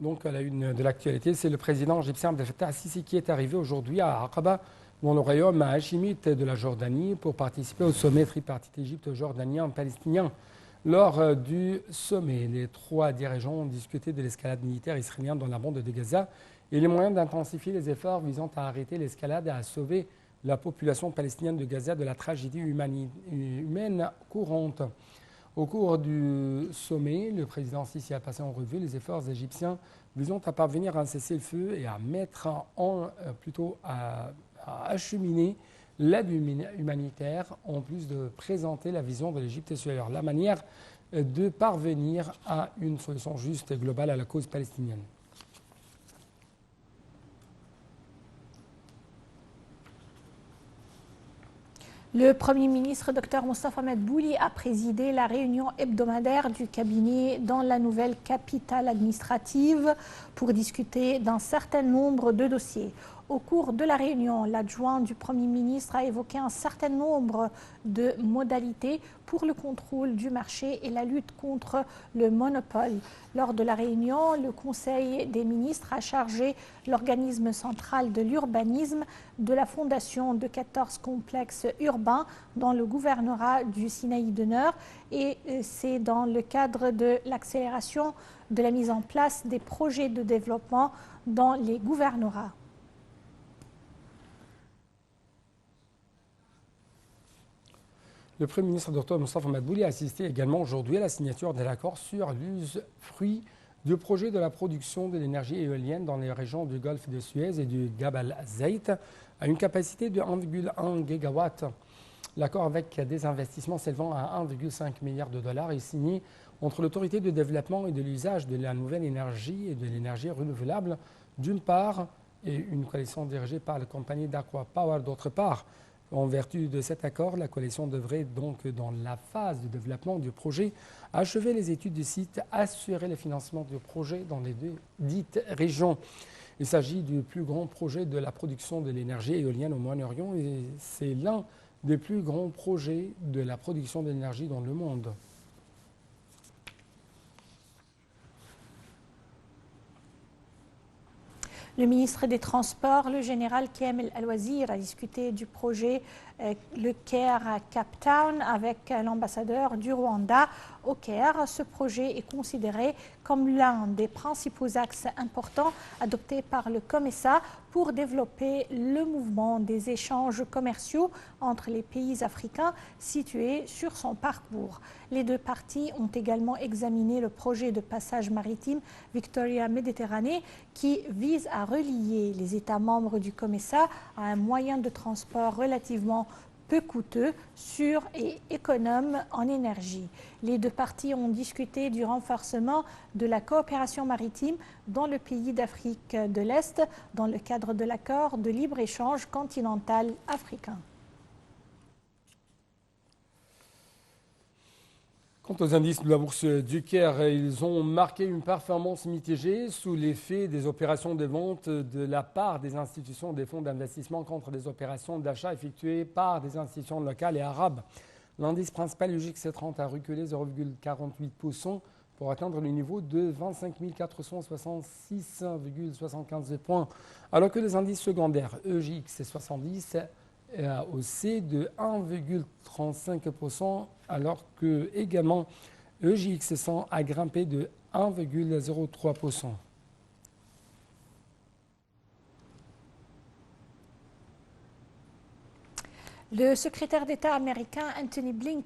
Donc, à la une de l'actualité, c'est le président égyptien Abdel Fattah al-Sisi qui est arrivé aujourd'hui à Aqaba, dans le royaume hachémite de la Jordanie, pour participer au sommet tripartite égypto-jordanien-palestinien. Lors du sommet, les trois dirigeants ont discuté de l'escalade militaire israélienne dans la bande de Gaza et les moyens d'intensifier les efforts visant à arrêter l'escalade et à sauver la population palestinienne de Gaza de la tragédie humaine courante. Au cours du sommet, le président Sisi a passé en revue les efforts égyptiens visant à parvenir à un cessez-le-feu et à acheminer l'aide humanitaire, en plus de présenter la vision de l'Égypte sur la manière de parvenir à une solution juste et globale à la cause palestinienne. Le Premier ministre Dr Mostafa Madbouli a présidé la réunion hebdomadaire du cabinet dans la nouvelle capitale administrative pour discuter d'un certain nombre de dossiers. Au cours de la réunion, l'adjoint du Premier ministre a évoqué un certain nombre de modalités pour le contrôle du marché et la lutte contre le monopole. Lors de la réunion, le Conseil des ministres a chargé l'organisme central de l'urbanisme de la fondation de 14 complexes urbains dans le gouvernorat du Sinaï du Nord, et c'est dans le cadre de l'accélération de la mise en place des projets de développement dans les gouvernorats. Le Premier ministre Dr Mostafa Madbouli a assisté également aujourd'hui à la signature de l'accord sur l'usufruit du projet de la production de l'énergie éolienne dans les régions du golfe de Suez et du Gabal Zayt à une capacité de 1,1 gigawatt. L'accord avec des investissements s'élevant à 1,5 milliard de dollars est signé entre l'autorité de développement et de l'usage de la nouvelle énergie et de l'énergie renouvelable d'une part et une coalition dirigée par la compagnie d'Aqua Power d'autre part. En vertu de cet accord, la coalition devrait donc, dans la phase de développement du projet, achever les études du site, assurer le financement du projet dans les deux dites régions. Il s'agit du plus grand projet de la production de l'énergie éolienne au Moyen-Orient et c'est l'un des plus grands projets de la production d'énergie dans le monde. Le ministre des Transports, le général Kamel Al-Wazir, a discuté du projet Le Caire à Cape Town avec l'ambassadeur du Rwanda au Caire. Ce projet est considéré comme l'un des principaux axes importants adoptés par le COMESA pour développer le mouvement des échanges commerciaux entre les pays africains situés sur son parcours. Les deux parties ont également examiné le projet de passage maritime Victoria Méditerranée qui vise à relier les États membres du COMESA à un moyen de transport relativement peu coûteux, sûr et économe en énergie. Les deux parties ont discuté du renforcement de la coopération maritime dans le pays d'Afrique de l'Est dans le cadre de l'accord de libre-échange continental africain. Quant aux indices de la bourse du Caire, ils ont marqué une performance mitigée sous l'effet des opérations de vente de la part des institutions des fonds d'investissement contre des opérations d'achat effectuées par des institutions locales et arabes. L'indice principal UJX30 a reculé 0,48% pour atteindre le niveau de 25 466,75 points, alors que les indices secondaires EJX70 a haussé de 1,35%, alors que également EJX100 a grimpé de 1,03%. Le secrétaire d'État américain Antony Blinken